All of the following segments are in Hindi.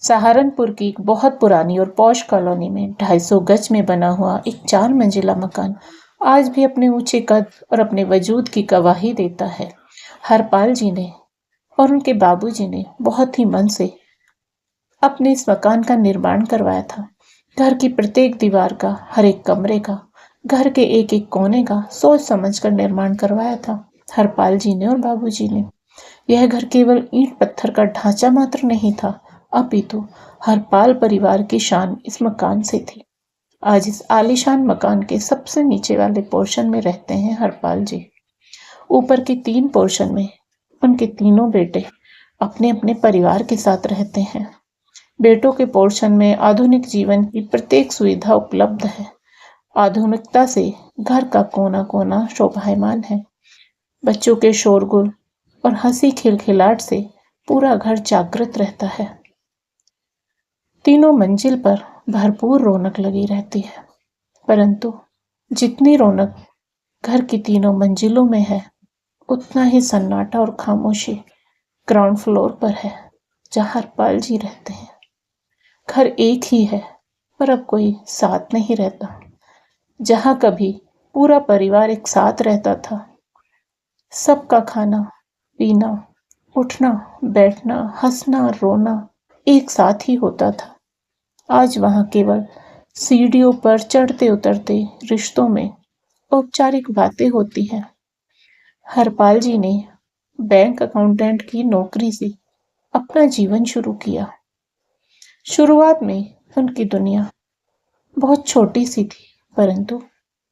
सहारनपुर की एक बहुत पुरानी और पॉश कॉलोनी में 250 गज में बना हुआ एक 4 मंजिला मकान आज भी अपने ऊंचे कद और अपने वजूद की गवाही देता है। हरपाल जी ने और उनके बाबूजी ने बहुत ही मन से अपने इस मकान का निर्माण करवाया था। घर की प्रत्येक दीवार का, हर एक कमरे का, घर के एक एक कोने का सोच समझ कर निर्माण करवाया था हरपाल जी ने और बाबूजी ने। यह घर केवल ईंट पत्थर का ढांचा मात्र नहीं था, अपितु हरपाल परिवार की शान इस मकान से थी। आज इस आलीशान मकान के सबसे नीचे वाले पोर्शन में रहते हैं हरपाल जी। ऊपर के 3 पोर्शन में उनके तीनों बेटे अपने अपने परिवार के साथ रहते हैं। बेटों के पोर्शन में आधुनिक जीवन की प्रत्येक सुविधा उपलब्ध है। आधुनिकता से घर का कोना कोना शोभायमान है। बच्चों के शोरगुल और हंसी खिलखिलाट से पूरा घर जागृत रहता है। तीनों मंजिल पर भरपूर रौनक लगी रहती है, परंतु जितनी रौनक घर की तीनों मंजिलों में है, उतना ही सन्नाटा और खामोशी ग्राउंड फ्लोर पर है, जहाँ हरपाल जी रहते हैं। घर एक ही है, पर अब कोई साथ नहीं रहता। जहाँ कभी पूरा परिवार एक साथ रहता था, सबका खाना पीना, उठना बैठना, हंसना रोना एक साथ ही होता था। आज वहाँ केवल सीढ़ियों पर चढ़ते उतरते रिश्तों में औपचारिक बातें होती हैं। हरपाल जी ने बैंक अकाउंटेंट की नौकरी से अपना जीवन शुरू किया। शुरुआत में उनकी दुनिया बहुत छोटी सी थी, परंतु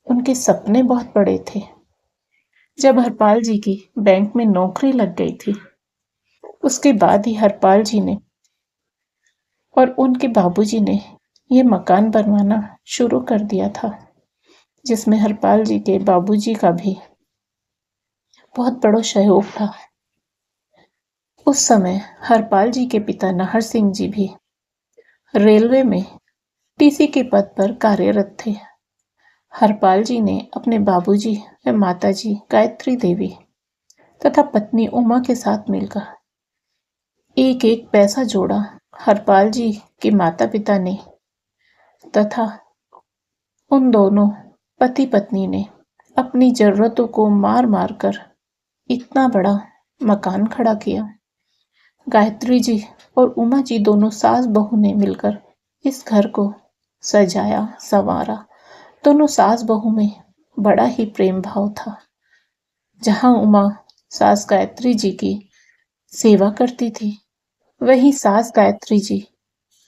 उनके सपने बहुत बड़े थे। जब हरपाल जी की बैंक में नौकरी लग गई थी, उसके बाद ही हरपाल जी ने और उनके बाबूजी ने ये मकान बनवाना शुरू कर दिया था, जिसमें हरपाल जी के बाबूजी का भी बहुत बड़ा सहयोग था। उस समय हरपाल जी के पिता नाहर सिंह जी भी रेलवे में टीसी के पद पर कार्यरत थे। हरपाल जी ने अपने बाबूजी व माताजी गायत्री देवी तथा पत्नी उमा के साथ मिलकर एक एक पैसा जोड़ा। हरपाल जी के माता पिता ने तथा उन दोनों पति पत्नी ने अपनी जरूरतों को मार मार कर इतना बड़ा मकान खड़ा किया। गायत्री जी और उमा जी दोनों सास बहू ने मिलकर इस घर को सजाया संवारा। दोनों सास बहू में बड़ा ही प्रेम भाव था। जहां उमा सास गायत्री जी की सेवा करती थी, वही सास गायत्री जी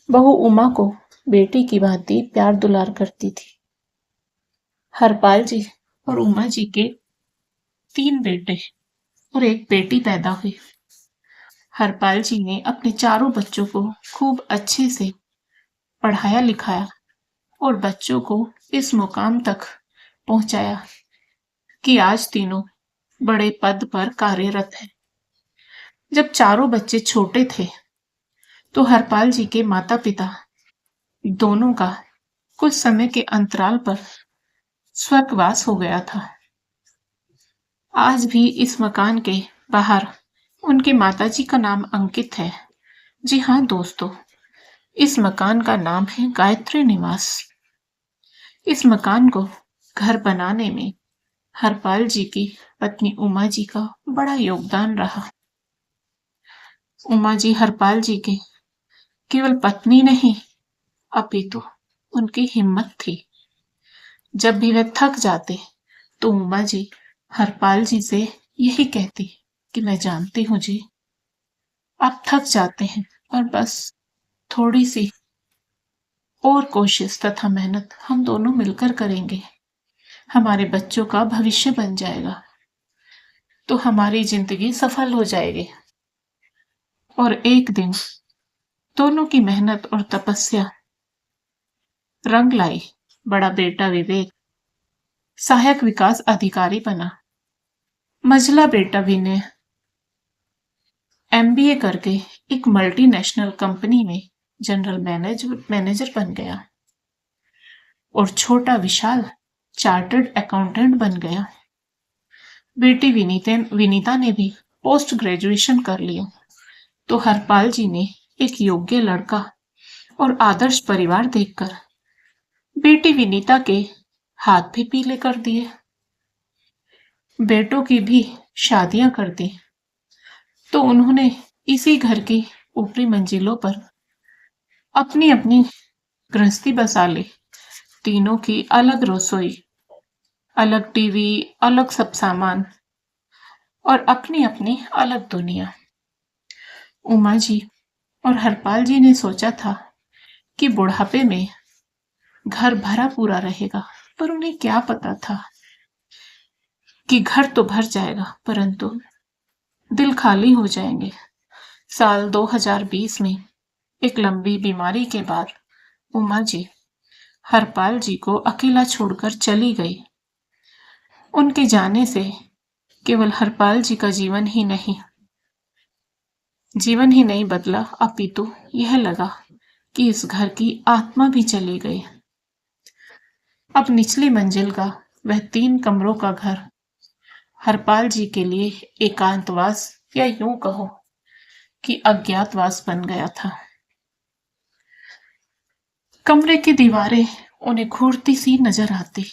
बहू उमा को बेटी की भांति प्यार दुलार करती थी। हरपाल जी और उमा जी के 3 बेटे और एक बेटी पैदा हुई। हरपाल जी ने अपने चारों बच्चों को खूब अच्छे से पढ़ाया लिखाया और बच्चों को इस मुकाम तक पहुंचाया कि आज तीनों बड़े पद पर कार्यरत हैं। जब चारों बच्चे छोटे थे, तो हरपाल जी के माता पिता दोनों का कुछ समय के अंतराल पर स्वर्गवास हो गया था। आज भी इस मकान के बाहर उनके माताजी का नाम अंकित है। जी हाँ दोस्तों, इस मकान का नाम है गायत्री निवास। इस मकान को घर बनाने में हरपाल जी की पत्नी उमा जी का बड़ा योगदान रहा। उमा जी हरपाल जी के केवल पत्नी नहीं, अपितु उनकी हिम्मत थी। जब भी वे थक जाते, तो उमा जी हरपाल जी से यही कहती कि मैं जानती हूँ जी, आप थक जाते हैं, और बस थोड़ी सी और कोशिश तथा मेहनत हम दोनों मिलकर करेंगे, हमारे बच्चों का भविष्य बन जाएगा, तो हमारी जिंदगी सफल हो जाएगी। और एक दिन दोनों की मेहनत और तपस्या रंग लाई। बड़ा बेटा विवेक सहायक विकास अधिकारी बना। मझला बेटा विनय एमबीए करके एक मल्टीनेशनल कंपनी में जनरल मैनेजर बन गया और छोटा विशाल चार्टर्ड अकाउंटेंट बन गया। बेटी विनीता ने भी पोस्ट ग्रेजुएशन कर लिया। तो हरपाल जी ने एक योग्य लड़का और आदर्श परिवार देखकर बेटी विनीता के हाथ भी पीले कर दिए। बेटों की भी शादियां कर दी तो उन्होंने इसी घर की ऊपरी मंजिलों पर अपनी अपनी गृहस्थी बसा ली। तीनों की अलग रसोई, अलग टीवी, अलग सब सामान और अपनी अपनी अलग दुनिया। उमा जी और हरपाल जी ने सोचा था कि बुढ़ापे में घर भरा पूरा रहेगा, पर उन्हें क्या पता था कि घर तो भर जाएगा परंतु दिल खाली हो जाएंगे। साल 2020 में एक लंबी बीमारी के बाद उमा जी हरपाल जी को अकेला छोड़कर चली गई। उनके जाने से केवल हरपाल जी का जीवन ही नहीं बदला, अपितु यह लगा कि इस घर की आत्मा भी चली गई। अब निचली मंजिल का वह 3 कमरों का घर हरपाल जी के लिए एकांतवास या यूं कहो कि अज्ञातवास बन गया था। कमरे की दीवारें उन्हें घूरती सी नजर आती।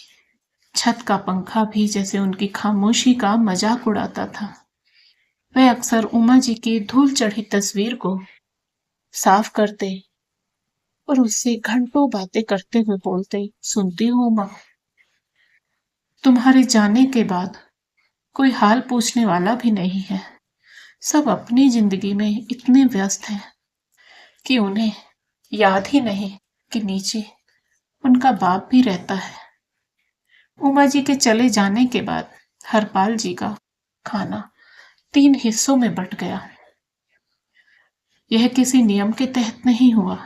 छत का पंखा भी जैसे उनकी खामोशी का मजाक उड़ाता था। वह अक्सर उमा जी की धूल चढ़ी तस्वीर को साफ करते और उससे घंटों बातें करते हुए बोलते, सुनती हो उमा, तुम्हारे जाने के बाद कोई हाल पूछने वाला भी नहीं है। सब अपनी जिंदगी में इतने व्यस्त हैं कि उन्हें याद ही नहीं कि नीचे उनका बाप भी रहता है। उमा जी के चले जाने के बाद हरपाल जी का खाना 3 हिस्सों में बंट गया। यह किसी नियम के तहत नहीं हुआ,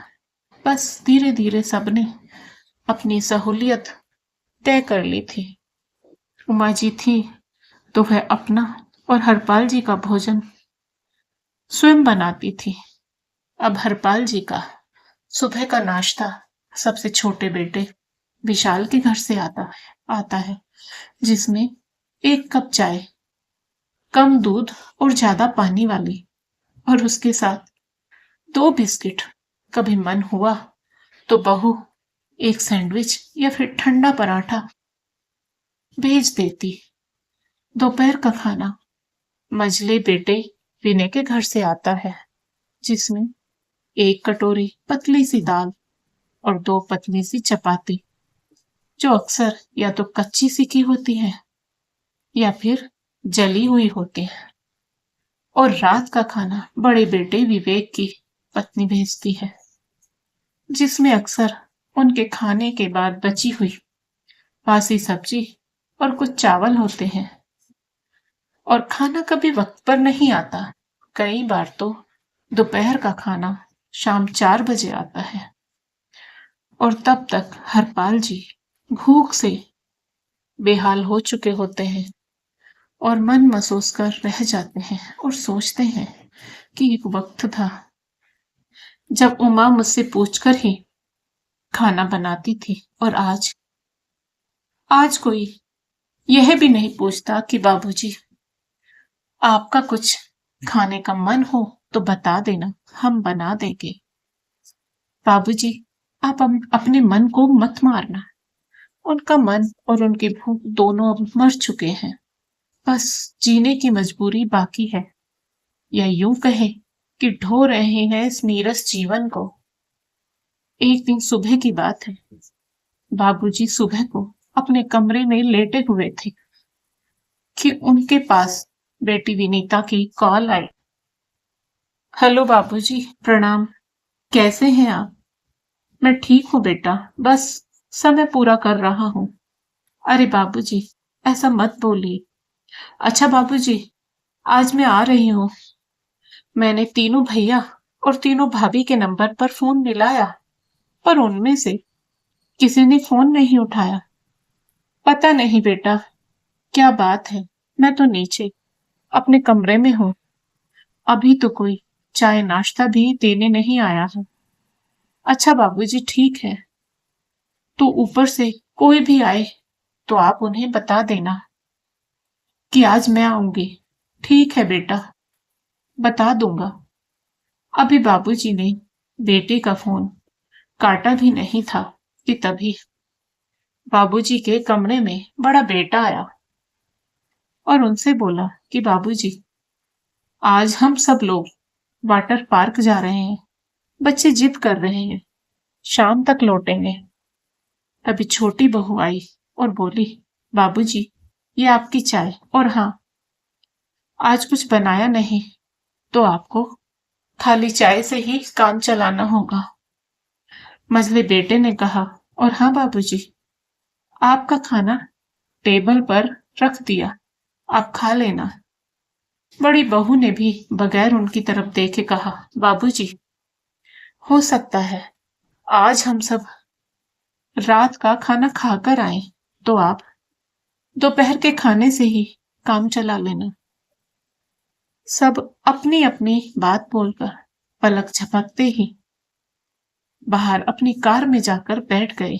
बस धीरे धीरे सबने अपनी सहूलियत तय कर ली थी। उमा जी थी तो वह अपना और हरपाल जी का भोजन स्वयं बनाती थी। अब हरपाल जी का सुबह का नाश्ता सबसे छोटे बेटे विशाल के घर से आता है, जिसमें 1 कप चाय, कम दूध और ज्यादा पानी वाली, और उसके साथ 2 बिस्किट। कभी मन हुआ तो बहू 1 सैंडविच या फिर ठंडा पराठा भेज देती। दोपहर का खाना मझले बेटे विनय के घर से आता है, जिसमें 1 कटोरी पतली सी दाल और 2 पतली सी चपाती, जो अक्सर या तो कच्ची सीखी होती है या फिर जली हुई होती है। और रात का खाना बड़े बेटे विवेक की पत्नी भेजती है, जिसमें अक्सर उनके खाने के बाद बची हुई बासी सब्जी और कुछ चावल होते हैं। और खाना कभी वक्त पर नहीं आता। कई बार तो दोपहर का खाना शाम 4 बजे आता है और तब तक हरपाल जी भूख से बेहाल हो चुके होते हैं और मन महसूस कर रह जाते हैं और सोचते हैं कि एक वक्त था जब उमा मुझसे पूछकर ही खाना बनाती थी, और आज कोई यह भी नहीं पूछता कि बाबूजी, आपका कुछ खाने का मन हो तो बता देना, हम बना देंगे। बाबूजी, आप अपने मन को मत मारना। उनका मन और उनकी भूख दोनों अब मर चुके हैं। बस जीने की मजबूरी बाकी है, या यूं कहे कि ढो रहे हैं इस नीरस जीवन को। एक दिन सुबह की बात है। बाबूजी सुबह को अपने कमरे में लेटे हुए थे कि उनके पास बेटी विनीता की कॉल आई। हेलो बाबूजी, प्रणाम। कैसे हैं आप? मैं ठीक हूँ बेटा, बस समय पूरा कर रहा हूँ। अरे बाबूजी, ऐसा मत बोलिए। अच्छा बाबूजी, आज मैं आ रही हूँ। मैंने तीनों भैया और तीनों भाभी के नंबर पर फोन मिलाया, पर उनमें से किसी ने फोन नहीं उठाया। पता नहीं बेटा, क्या बात है। मैं तो नीचे अपने कमरे में हूँ। अभी तो कोई चाय नाश्ता भी देने नहीं आया है। अच्छा बाबूजी, ठीक है, तो ऊपर से कोई भी आए तो आप उन्हें बता देना कि आज मैं आऊंगी। ठीक है बेटा, बता दूंगा। अभी बाबूजी ने बेटे का फोन काटा भी नहीं था कि तभी बाबूजी के कमरे में बड़ा बेटा आया और उनसे बोला कि बाबूजी, आज हम सब लोग वाटर पार्क जा रहे हैं। बच्चे जिद कर रहे हैं, शाम तक लौटेंगे। तभी छोटी बहू आई और बोली, बाबूजी, ये आपकी चाय। और हाँ, आज कुछ बनाया नहीं तो आपको खाली चाय से ही काम चलाना होगा। मझले बेटे ने कहा, और हाँ बाबूजी, आपका खाना टेबल पर रख दिया, आप खा लेना। बड़ी बहू ने भी बगैर उनकी तरफ देखे कहा, बाबूजी, हो सकता है आज हम सब रात का खाना खाकर आए तो आप दोपहर के खाने से ही काम चला लेना। सब अपनी अपनी बात बोलकर पलक झपकते ही बाहर अपनी कार में जाकर बैठ गए।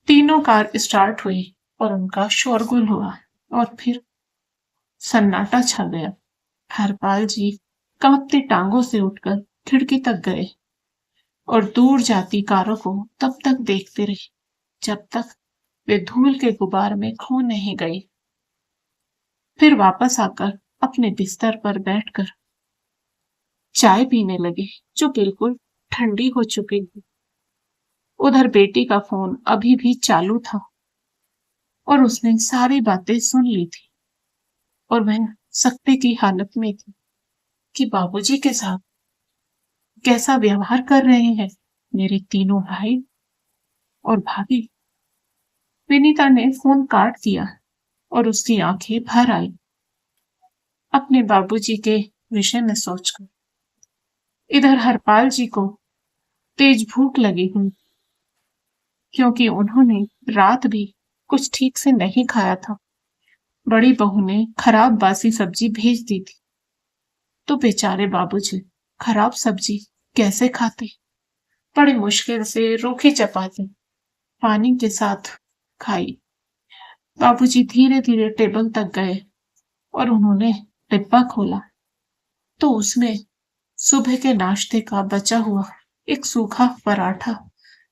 तीनों कार स्टार्ट हुई और उनका शोरगुल हुआ और फिर सन्नाटा छा गया। हरपाल जी कांपती टांगों से उठकर खिड़की तक गए और दूर जाती कारों को तब तक देखते रहे जब तक वे धूल के गुबार में खो नहीं गई। फिर वापस आकर अपने बिस्तर पर बैठकर चाय पीने लगे जो बिल्कुल ठंडी हो चुकी थी। उधर बेटी का फोन अभी भी चालू था और उसने सारी बातें सुन ली थी और वह सख्ते की हालत में थी कि बाबूजी के साथ कैसा व्यवहार कर रहे हैं मेरे तीनों भाई और भाभी। विनीता ने फोन काट दिया और उसकी आंखें भर आई अपने बाबूजी के विषय में सोचकर। इधर हरपाल जी को तेज भूख लगी हुई क्योंकि उन्होंने रात भी कुछ ठीक से नहीं खाया था। बड़ी बहू ने खराब बासी सब्जी भेज दी थी तो बेचारे बाबूजी खराब सब्जी कैसे खाते। बड़ी मुश्किल से रूखी चपाती पानी के साथ खाई। बाबूजी धीरे धीरे टेबल तक गए और उन्होंने डिब्बा खोला तो उसमें सुबह के नाश्ते का बचा हुआ एक सूखा पराठा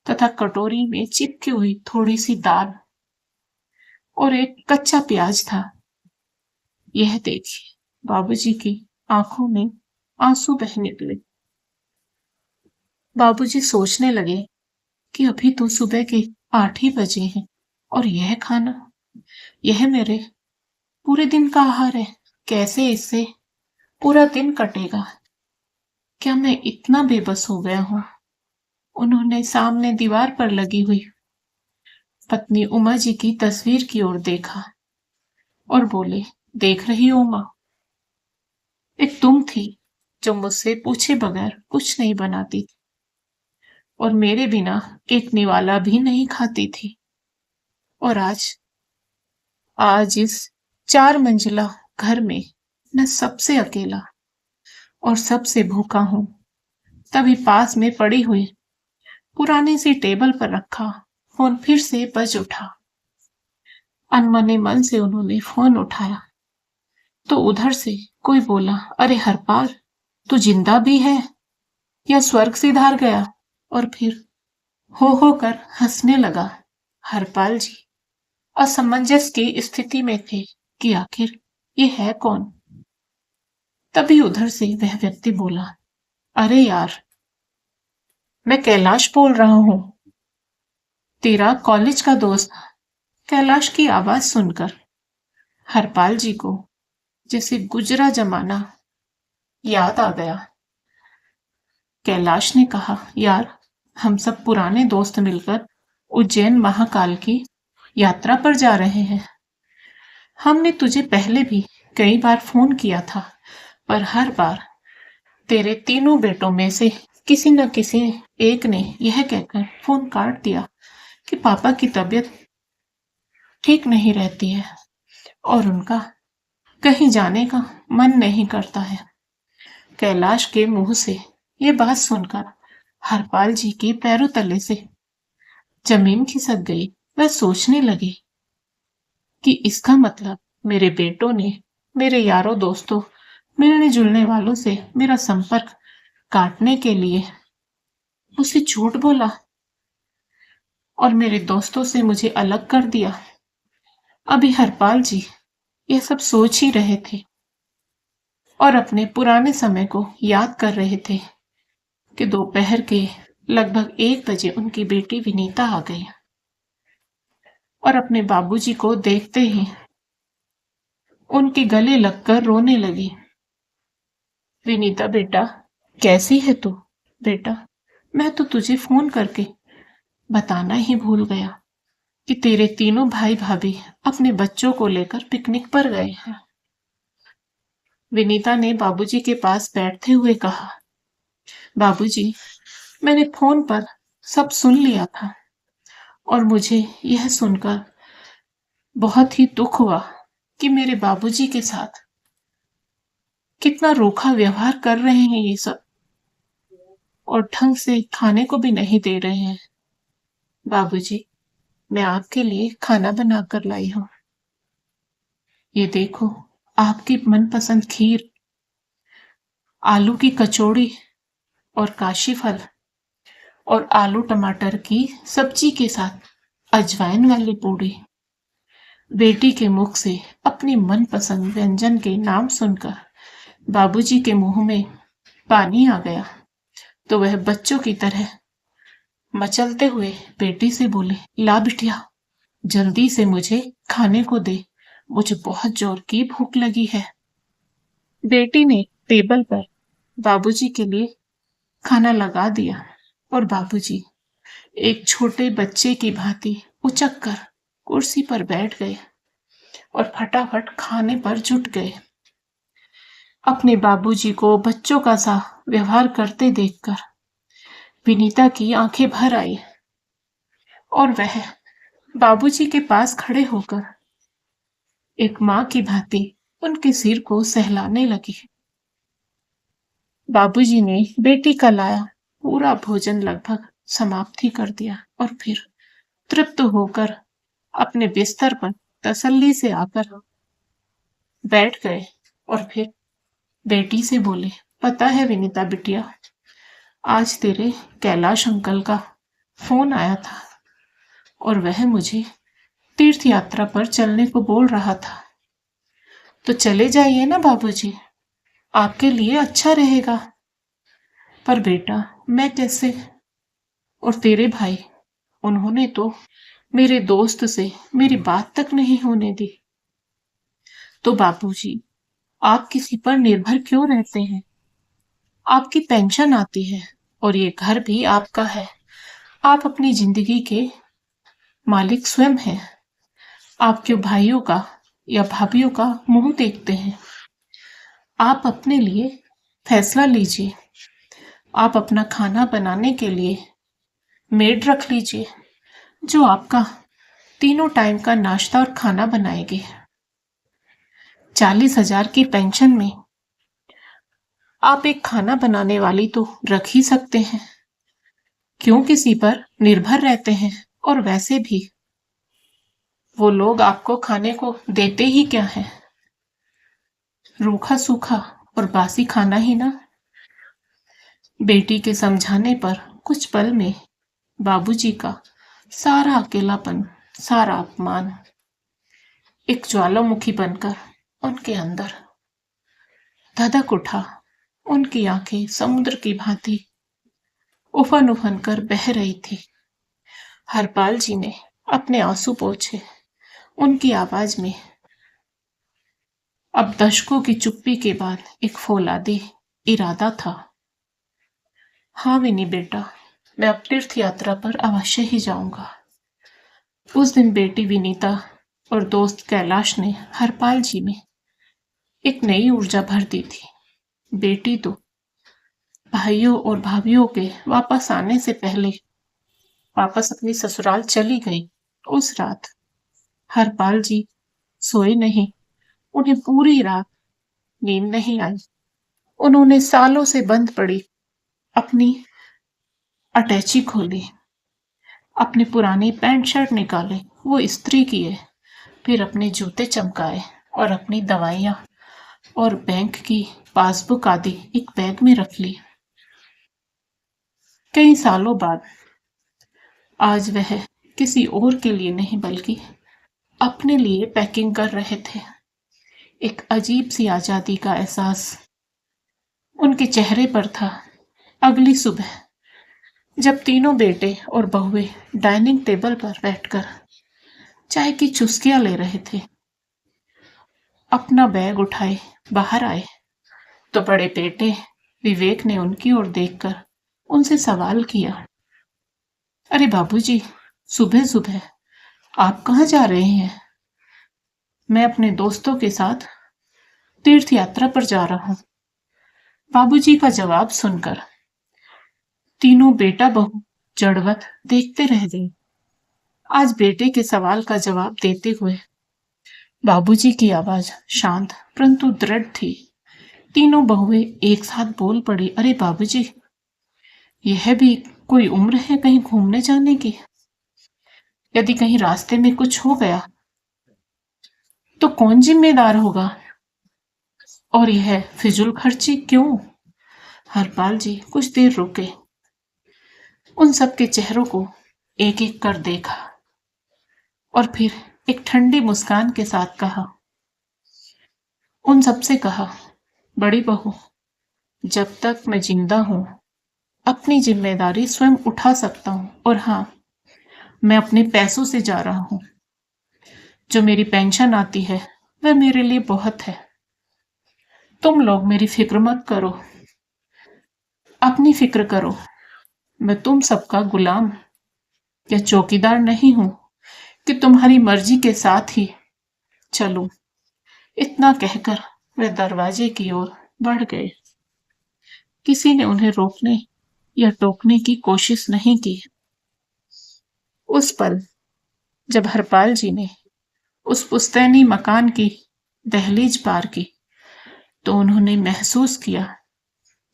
तथा कटोरी में चिपकी हुई थोड़ी सी दाल और एक कच्चा प्याज था। यह देखिए बाबूजी की आंखों में आंसू बह निकले। बाबूजी सोचने लगे कि अभी तो सुबह के 8 ही बजे हैं और यह खाना, यह मेरे पूरे दिन का आहार है। कैसे इससे पूरा दिन कटेगा? क्या मैं इतना बेबस हो गया हूं? उन्होंने सामने दीवार पर लगी हुई पत्नी उमा जी की तस्वीर की ओर देखा और बोले, देख रही हो उमा, एक तुम थी जो मुझसे पूछे बगैर कुछ नहीं बनाती थी और मेरे बिना एक निवाला भी नहीं खाती थी। और आज आज इस 4 मंजिला घर में मैं सबसे अकेला और सबसे भूखा हूं। तभी पास में पड़ी हुई पुरानी सी टेबल पर रखा फोन फिर से बज उठा। अनमने मन से उन्होंने फोन उठाया तो उधर से कोई बोला, अरे हरपाल, तू जिंदा भी है या स्वर्ग सिधार गया? और फिर हो कर हंसने लगा। हरपाल जी असमंजस की स्थिति में थे कि आखिर ये है कौन। तभी उधर से वह व्यक्ति बोला, अरे यार, मैं कैलाश बोल रहा हूं, तेरा कॉलेज का दोस्त। कैलाश की आवाज सुनकर हरपाल जी को जैसे गुजरा जमाना याद आ गया। कैलाश ने कहा, यार, हम सब पुराने दोस्त मिलकर उज्जैन महाकाल की यात्रा पर जा रहे हैं। हमने तुझे पहले भी कई बार फोन किया था पर हर बार तेरे तीनों बेटों में से किसी न किसी एक ने यह कहकर फोन काट दिया कि पापा की तबीयत ठीक नहीं रहती है और उनका कहीं जाने का मन नहीं करता है। कैलाश के मुंह से ये बात सुनकर हरपाल जी के पैरों तले से जमीन खिसक गई। वह सोचने लगे कि इसका मतलब मेरे बेटों ने मेरे यारों दोस्तों मिलने जुलने वालों से मेरा संपर्क काटने के लिए मुझसे झूठ बोला और मेरे दोस्तों से मुझे अलग कर दिया। अभी हरपाल जी यह सब सोच ही रहे थे और अपने पुराने समय को याद कर रहे थे कि दोपहर के लगभग 1 बजे उनकी बेटी विनीता आ गई और अपने बाबूजी को देखते ही उनके गले लगकर रोने लगी। विनीता बेटा, कैसी है तू? बेटा, मैं तो तुझे फोन करके बताना ही भूल गया कि तेरे तीनों भाई भाभी अपने बच्चों को लेकर पिकनिक पर गए हैं। विनीता ने बाबूजी के पास बैठते हुए कहा, बाबूजी, मैंने फोन पर सब सुन लिया था और मुझे यह सुनकर बहुत ही दुख हुआ कि मेरे बाबूजी के साथ कितना रूखा व्यवहार कर रहे हैं ये सब और ढंग से खाने को भी नहीं दे रहे हैं। बाबूजी, मैं आपके लिए खाना बनाकर लाई हूं। ये देखो, आपकी मनपसंद खीर, आलू की कचौड़ी और काशी फल और आलू टमाटर की सब्जी के साथ अजवाइन वाली पूड़ी। बेटी के मुख से अपनी मनपसंद व्यंजन के नाम सुनकर बाबूजी के मुंह में पानी आ गया तो वह बच्चों की तरह मचलते हुए बेटी से बोले, ला बिटिया, जल्दी से मुझे खाने को दे, मुझे बहुत जोर की भूख लगी है। बेटी ने टेबल पर बाबूजी के लिए खाना लगा दिया और बाबूजी एक छोटे बच्चे की भांति उचक कर कुर्सी पर बैठ गए और फटाफट खाने पर जुट गए। अपने बाबूजी को बच्चों का सा व्यवहार करते देखकर विनीता की आंखें भर आई और वह बाबूजी के पास खड़े होकर एक मां की भांति उनके सिर को सहलाने लगी। बाबूजी ने बेटी का लाया पूरा भोजन लगभग समाप्त ही कर दिया और फिर तृप्त होकर अपने बिस्तर पर तसल्ली से आकर बैठ गए और फिर बेटी से बोले, पता है विनीता बिटिया, आज तेरे कैलाश अंकल का फोन आया था और वह मुझे तीर्थ यात्रा पर चलने को बोल रहा था। तो चले जाइए ना बाबूजी, आपके लिए अच्छा रहेगा। पर बेटा, मैं कैसे? और तेरे भाई, उन्होंने तो मेरे दोस्त से मेरी बात तक नहीं होने दी। तो बाबूजी, आप किसी पर निर्भर क्यों रहते हैं? आपकी पेंशन आती है और ये घर भी आपका है। आप अपनी जिंदगी के मालिक स्वयं हैं। आप क्यों भाइयों का या भाभीियों का मुंह देखते हैं? आप अपने लिए फैसला लीजिए। आप अपना खाना बनाने के लिए मेड रख लीजिए जो आपका तीनों टाइम का नाश्ता और खाना बनाएगी। 40,000 की पेंशन में आप एक खाना बनाने वाली तो रख ही सकते हैं। क्यों किसी पर निर्भर रहते हैं? और वैसे भी वो लोग आपको खाने को देते ही क्या है? रूखा सूखा और बासी खाना ही ना। बेटी के समझाने पर कुछ पल में बाबूजी का सारा अकेलापन, सारा अपमान एक ज्वालामुखी बनकर उनके अंदर धधक उठा। उनकी आंखें समुद्र की भांति उफन उफन कर बह रही थी। हरपाल जी ने अपने आंसू पोंछे। उनकी आवाज में अब दशकों की चुप्पी के बाद एक फौलादी इरादा था। हाँ विनी बेटा, मैं अब तीर्थ यात्रा पर अवश्य ही जाऊंगा। उस दिन बेटी विनीता और दोस्त कैलाश ने हरपाल जी में एक नई ऊर्जा भर दी थी। बेटी तो भाइयों और भाभीियों के वापस आने से पहले वापस अपनी ससुराल चली गई। उस रात हरपाल जी सोए नहीं। उन्हें पूरी रात नींद नहीं आई। उन्होंने सालों से बंद पड़ी अपनी अटैची खोली, अपने पुराने पैंट शर्ट निकाले, वो इस्त्री किए, फिर अपने जूते चमकाए और अपनी दवाइयां और बैंक की पासबुक आदि एक बैग में रख ली। कई सालों बाद आज वह किसी और के लिए नहीं बल्कि अपने लिए पैकिंग कर रहे थे। एक अजीब सी आजादी का एहसास उनके चेहरे पर था। अगली सुबह जब तीनों बेटे और बहुएं डाइनिंग टेबल पर बैठकर चाय की चुस्कियां ले रहे थे, अपना बैग उठाए बाहर आए, तो बड़े बेटे विवेक ने उनकी ओर देखकर उनसे सवाल किया, अरे बाबूजी, सुबह सुबह आप कहाँ जा रहे हैं? मैं अपने दोस्तों के साथ तीर्थ यात्रा पर जा रहा हूँ। बाबूजी का जवाब सुनकर तीनों बेटा बहू जड़वत देखते रह गए। आज बेटे के सवाल का जवाब देते हुए बाबूजी की आवाज शांत परंतु दृढ़ थी। तीनों बहुएं एक साथ बोल पड़ी, अरे बाबूजी, यह भी कोई उम्र है कहीं घूमने जाने की? यदि कहीं रास्ते में कुछ हो गया तो कौन जिम्मेदार होगा? और यह फिजूल खर्ची क्यों? हरपाल जी कुछ देर रुके, उन सबके चेहरों को एक एक कर देखा और फिर एक ठंडी मुस्कान के साथ कहा, उन सबसे कहा, बड़ी बहू, जब तक मैं जिंदा हूं अपनी जिम्मेदारी स्वयं उठा सकता हूं, और हाँ, मैं अपने पैसों से जा रहा हूं। जो मेरी पेंशन आती है वह मेरे लिए बहुत है। तुम लोग मेरी फिक्र मत करो, अपनी फिक्र करो। मैं तुम सबका गुलाम या चौकीदार नहीं हूं कि तुम्हारी मर्जी के साथ ही चलूं। इतना कहकर वे दरवाजे की ओर बढ़ गए। किसी ने उन्हें रोकने या टोकने की कोशिश नहीं की। उस पल जब हरपाल जी ने उस पुश्तैनी मकान की दहलीज पार की, तो उन्होंने महसूस किया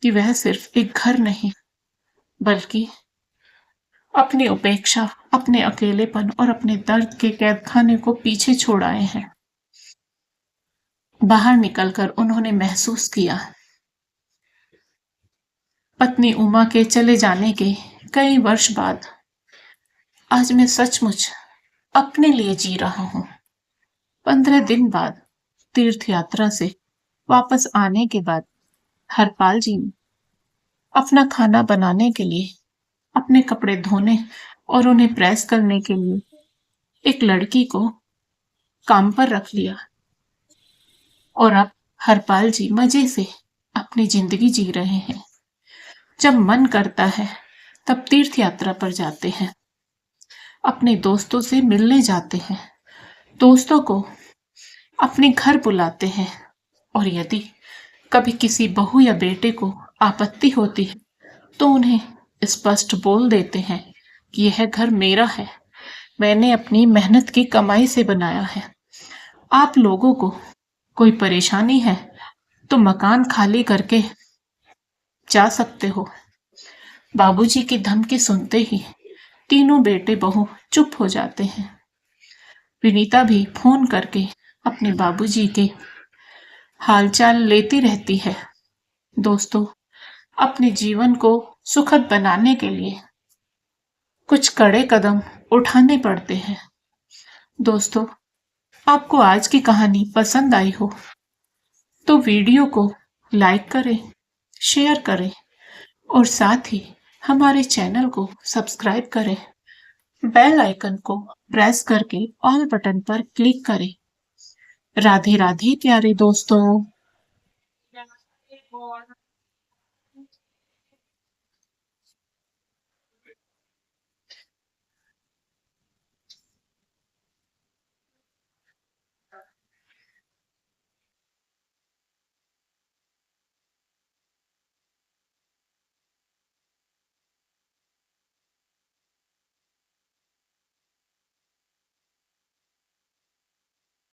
कि वह सिर्फ एक घर नहीं बल्कि अपनी उपेक्षा, अपने अकेलेपन और अपने दर्द के कैदखाने को पीछे छोड़ आए हैं। बाहर निकलकर उन्होंने महसूस किया, पत्नी उमा के चले जाने के कई वर्ष बाद आज मैं सचमुच अपने लिए जी रहा हूं। 15 दिन बाद तीर्थ यात्रा से वापस आने के बाद हरपाल जी ने अपना खाना बनाने के लिए, अपने कपड़े धोने और उन्हें प्रेस करने के लिए एक लड़की को काम पर रख लिया, और अब हरपाल जी मजे से अपनी जिंदगी जी रहे हैं। जब मन करता है तब तीर्थ यात्रा पर जाते हैं, अपने दोस्तों से मिलने जाते हैं, दोस्तों को अपने घर बुलाते हैं, और यदि कभी किसी बहू या बेटे को आपत्ति होती है तो उन्हें स्पष्ट बोल देते हैं कि यह घर मेरा है, मैंने अपनी मेहनत की कमाई से बनाया है। आप लोगों को कोई परेशानी है तो मकान खाली करके जा सकते हो। बाबूजी की धमकी सुनते ही तीनों बेटे बहू चुप हो जाते हैं। विनीता भी फोन करके अपने बाबूजी के हालचाल लेती रहती है। दोस्तों, अपने जीवन को सुखद बनाने के लिए कुछ कड़े कदम उठाने पड़ते हैं। दोस्तों, आपको आज की कहानी पसंद आई हो तो वीडियो को लाइक करें, शेयर करें और साथ ही हमारे चैनल को सब्सक्राइब करें। बेल आइकन को प्रेस करके ऑल बटन पर क्लिक करें। राधे राधे प्यारे दोस्तों।